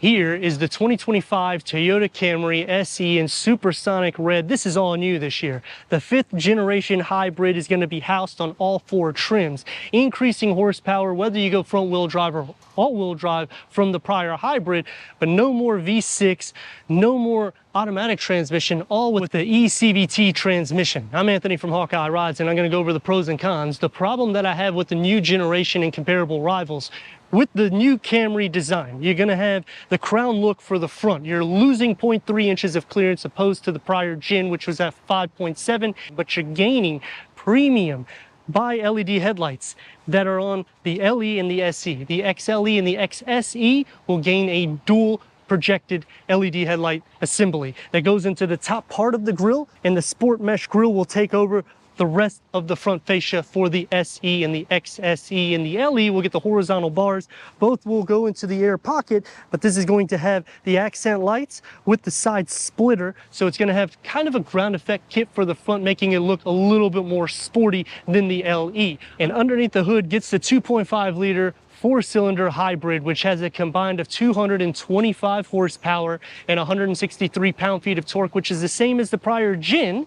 Here is the 2025 Toyota Camry SE in Supersonic Red. This is all new this year. The 5th generation hybrid is going to be housed on all 4 trims, increasing horsepower whether you go front-wheel drive or all-wheel drive from the prior hybrid, but no more V6, no more automatic transmission, all with the eCVT transmission. I'm Anthony from Hawkeye Rides, and I'm going to go over the pros and cons. The problem that I have with the new generation and comparable rivals: with the new Camry design, you're going to have the crown look for the front. You're losing 0.3 inches of clearance opposed to the prior gen, which was at 5.7, but you're gaining premium bi-LED headlights that are on the LE and the SE. The XLE and the XSE will gain a dual projected LED headlight assembly that goes into the top part of the grille, and the sport mesh grille will take over the rest of the front fascia for the SE and the XSE. And the LE will get the horizontal bars. Both will go into the air pocket, but this is going to have the accent lights with the side splitter. So it's going to have kind of a ground effect kit for the front, making it look a little bit more sporty than the LE. And underneath the hood gets the 2.5 liter 4-cylinder hybrid, which has a combined of 225 horsepower and 163 pound-feet of torque, which is the same as the prior gen.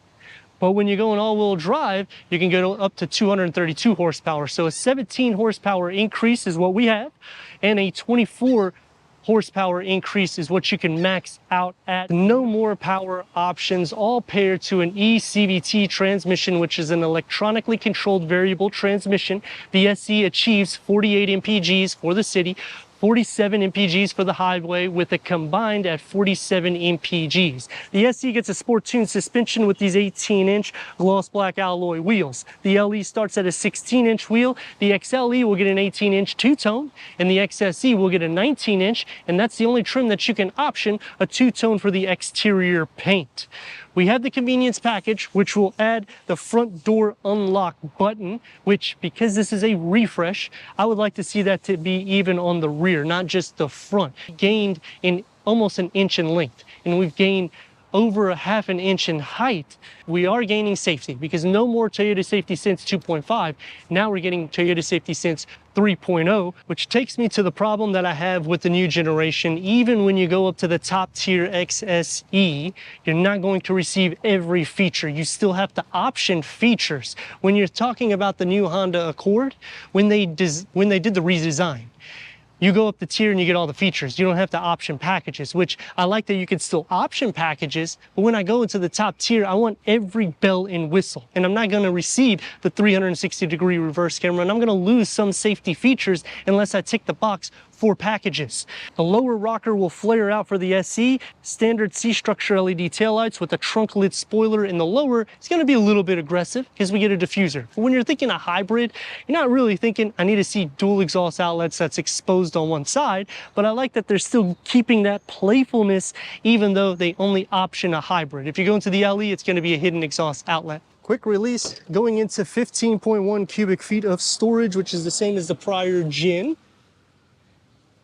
But when you go in all-wheel drive, you can go up to 232 horsepower. So a 17 horsepower increase is what we have, and a 24 horsepower increase is what you can max out at. No more power options, all paired to an eCVT transmission, which is an electronically controlled variable transmission. The SE achieves 48 mpgs for the city, 47 mpgs for the highway, with a combined at 47 mpgs. The SE gets a sport tuned suspension with these 18-inch gloss black alloy wheels. The LE starts at a 16-inch wheel. The XLE will get an 18-inch two-tone, and the XSE will get a 19-inch, and that's the only trim that you can option a two-tone for the exterior paint. We have the convenience package, which will add the front door unlock button, which, because this is a refresh, I would like to see that to be even on the rear, not just the front. Gained in almost an inch in length, and we've gained over a half an inch in height. We are gaining safety because no more Toyota Safety Sense 2.5. Now we're getting Toyota Safety Sense 3.0, which takes me to the problem that I have with the new generation. Even when you go up to the top tier XSE, you're not going to receive every feature. You still have to option features. When you're talking about the new Honda Accord, when they did the redesign, you go up the tier and you get all the features. You don't have to option packages, which I like that you can still option packages, but when I go into the top tier, I want every bell and whistle. And I'm not gonna receive the 360-degree reverse camera, and I'm gonna lose some safety features unless I tick the box for packages. The lower rocker will flare out for the SE. Standard C-structure LED taillights with a trunk lid spoiler in the lower. It's gonna be a little bit aggressive because we get a diffuser. But when you're thinking a hybrid, you're not really thinking, I need to see dual exhaust outlets that's exposed on one side, but I like that they're still keeping that playfulness even though they only option a hybrid. If you go into the LE, it's gonna be a hidden exhaust outlet. Quick release, going into 15.1 cubic feet of storage, which is the same as the prior gen.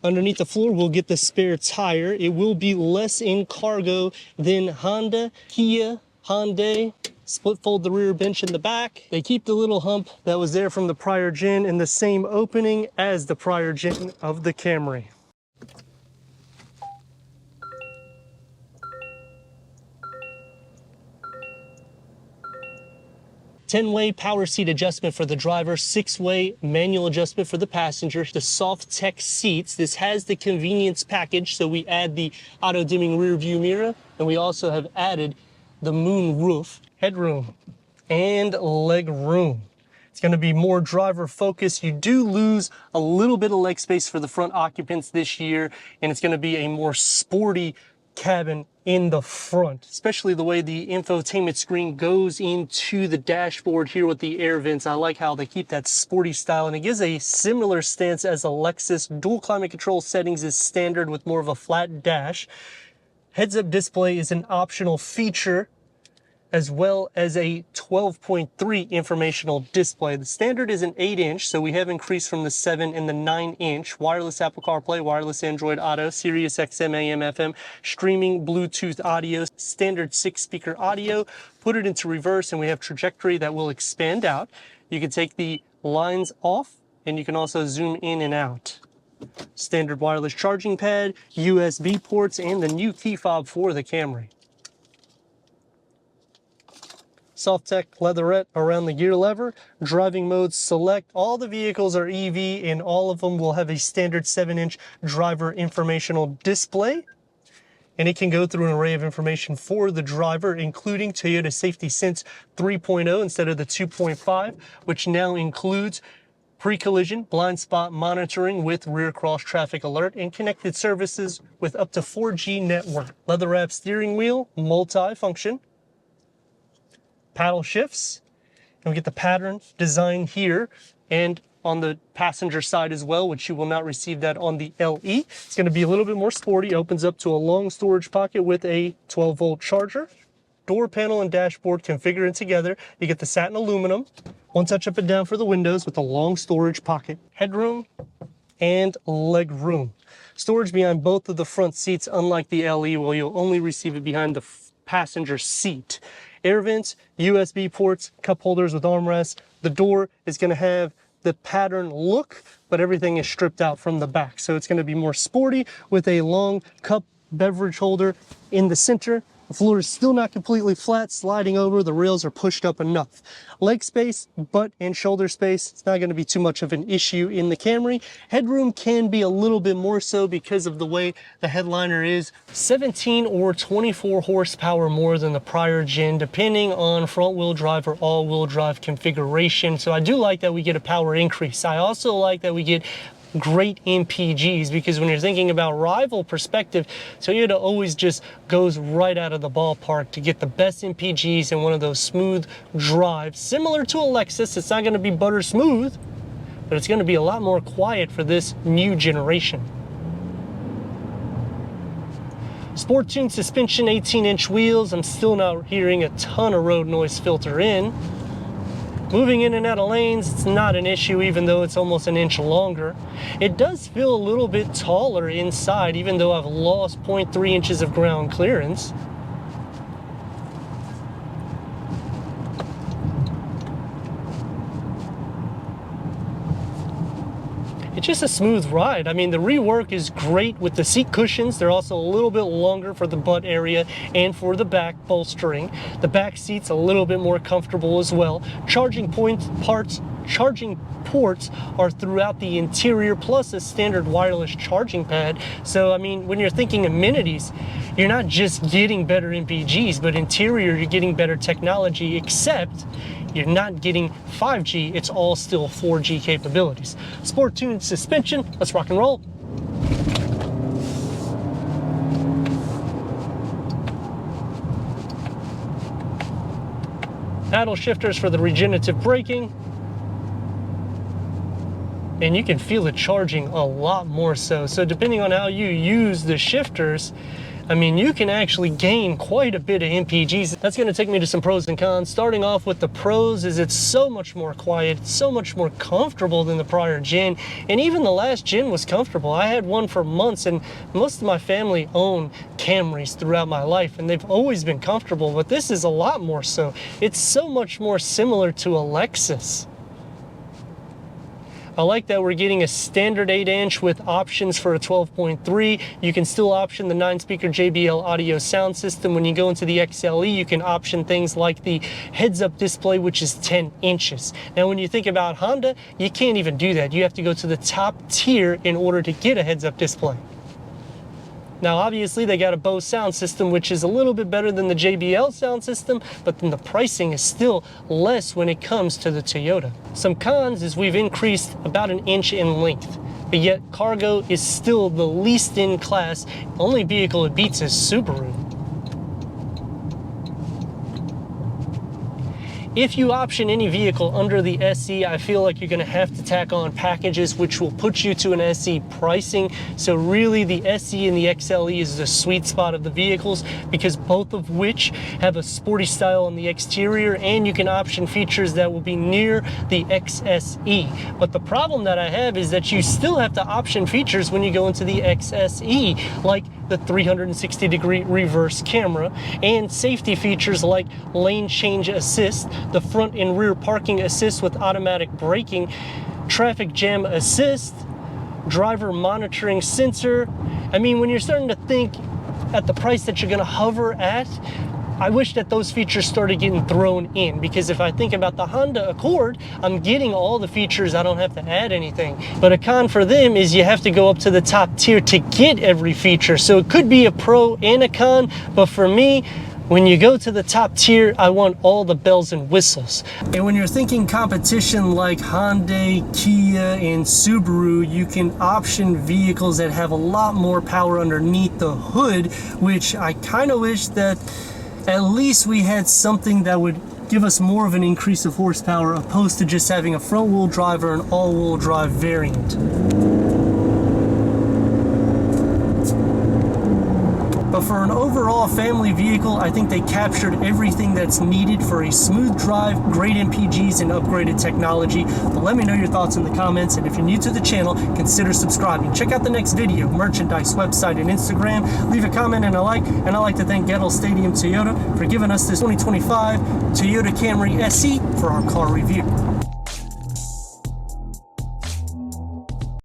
Underneath the floor, we'll get the spare tire. It will be less in cargo than Honda, Kia, Hyundai. Split fold the rear bench in the back. They keep the little hump that was there from the prior gen in the same opening as the prior gen of the Camry. 10-way power seat adjustment for the driver, 6-way manual adjustment for the passenger, the soft tech seats. This has the convenience package, so we add the auto dimming rear view mirror, and we also have added the moon roof, headroom, and leg room. It's going to be more driver focused. You do lose a little bit of leg space for the front occupants this year, and it's going to be a more sporty cabin in the front, especially the way the infotainment screen goes into the dashboard here with the air vents. I like how they keep that sporty style, and it gives a similar stance as a Lexus. Dual climate control settings is standard with more of a flat dash. Heads-up display is an optional feature, as well as a 12.3 informational display. The standard is an 8-inch, so we have increased from the 7 and the 9-inch. Wireless Apple CarPlay, wireless Android Auto, Sirius XM, AM, FM, streaming, Bluetooth audio, standard 6-speaker audio. Put it into reverse, and we have trajectory that will expand out. You can take the lines off, and you can also zoom in and out. Standard wireless charging pad, USB ports, and the new key fob for the Camry. Soft-Tech leatherette around the gear lever, driving modes select. All the vehicles are EV and all of them will have a standard 7-inch driver informational display. And it can go through an array of information for the driver, including Toyota Safety Sense 3.0 instead of the 2.5, which now includes pre-collision blind spot monitoring with rear cross traffic alert and connected services with up to 4G network. Leather-wrapped steering wheel, multi-function. Paddle shifts, and we get the pattern design here and on the passenger side as well, which you will not receive that on the LE. It's going to be a little bit more sporty, opens up to a long storage pocket with a 12-volt charger. Door panel and dashboard configuring together. You get the satin aluminum, one touch up and down for the windows with a long storage pocket. Headroom and leg room. Storage behind both of the front seats, unlike the LE, where you'll only receive it behind the passenger seat. Air vents, USB ports, cup holders with armrests. The door is going to have the pattern look, but everything is stripped out from the back. So it's going to be more sporty with a long cup beverage holder in the center. The floor is still not completely flat, sliding over. The rails are pushed up enough. Leg space, butt and shoulder space, it's not going to be too much of an issue in the Camry. Headroom can be a little bit more so because of the way the headliner is. 17 or 24 horsepower more than the prior gen, depending on front wheel drive or all wheel drive configuration. So I do like that we get a power increase. I also like that we get great MPGs, because when you're thinking about rival perspective, Toyota always just goes right out of the ballpark to get the best MPGs and one of those smooth drives. Similar to a Lexus, it's not going to be butter smooth, but it's going to be a lot more quiet for this new generation. Sport tuned suspension, 18-inch wheels. I'm still not hearing a ton of road noise filter in. Moving in and out of lanes, it's not an issue, even though it's almost an inch longer. It does feel a little bit taller inside, even though I've lost 0.3 inches of ground clearance. It's just a smooth ride. I mean, the rework is great with the seat cushions. They're also a little bit longer for the butt area and for the back bolstering. The back seat's a little bit more comfortable as well. Charging ports are throughout the interior, plus a standard wireless charging pad. So, I mean, when you're thinking amenities, you're not just getting better MPGs, but interior, you're getting better technology, except you're not getting 5G, it's all still 4G capabilities. Sport tuned suspension, let's rock and roll. Paddle shifters for the regenerative braking. And you can feel it charging a lot more so. So depending on how you use the shifters, I mean, you can actually gain quite a bit of MPGs. That's gonna take me to some pros and cons. Starting off with the pros is it's so much more quiet, it's so much more comfortable than the prior gen, and even the last gen was comfortable. I had one for months, and most of my family own Camrys throughout my life, and they've always been comfortable, but this is a lot more so. It's so much more similar to a Lexus. I like that we're getting a standard 8-inch with options for a 12.3. You can still option the 9-speaker JBL audio sound system. When you go into the XLE, you can option things like the heads-up display, which is 10 inches. Now, when you think about Honda, you can't even do that. You have to go to the top tier in order to get a heads-up display. Now, obviously, they got a Bose sound system, which is a little bit better than the JBL sound system, but then the pricing is still less when it comes to the Toyota. Some cons is we've increased about an inch in length, but yet cargo is still the least in class. The only vehicle it beats is Subaru. If you option any vehicle under the SE, I feel like you're going to have to tack on packages, which will put you to an SE pricing. So really, the SE and the XLE is the sweet spot of the vehicles, because both of which have a sporty style on the exterior, and you can option features that will be near the XSE. But the problem that I have is that you still have to option features when you go into the XSE, like the 360-degree reverse camera, and safety features like lane change assist, the front and rear parking assist with automatic braking, traffic jam assist, driver monitoring sensor. I mean, when you're starting to think at the price that you're gonna hover at, I wish that those features started getting thrown in, because if I think about the Honda Accord, I'm getting all the features, I don't have to add anything. But a con for them is you have to go up to the top tier to get every feature. So it could be a pro and a con, but for me, when you go to the top tier, I want all the bells and whistles. And when you're thinking competition like Hyundai, Kia, and Subaru, you can option vehicles that have a lot more power underneath the hood, which I kind of wish that at least we had something that would give us more of an increase of horsepower opposed to just having a front wheel drive or an all wheel drive variant. But for an overall family vehicle, I think they captured everything that's needed for a smooth drive, great MPGs, and upgraded technology. But let me know your thoughts in the comments, and if you're new to the channel, consider subscribing. Check out the next video, merchandise, website, and Instagram. Leave a comment and a like, and I'd like to thank Gettle Stadium Toyota for giving us this 2025 Toyota Camry SE for our car review.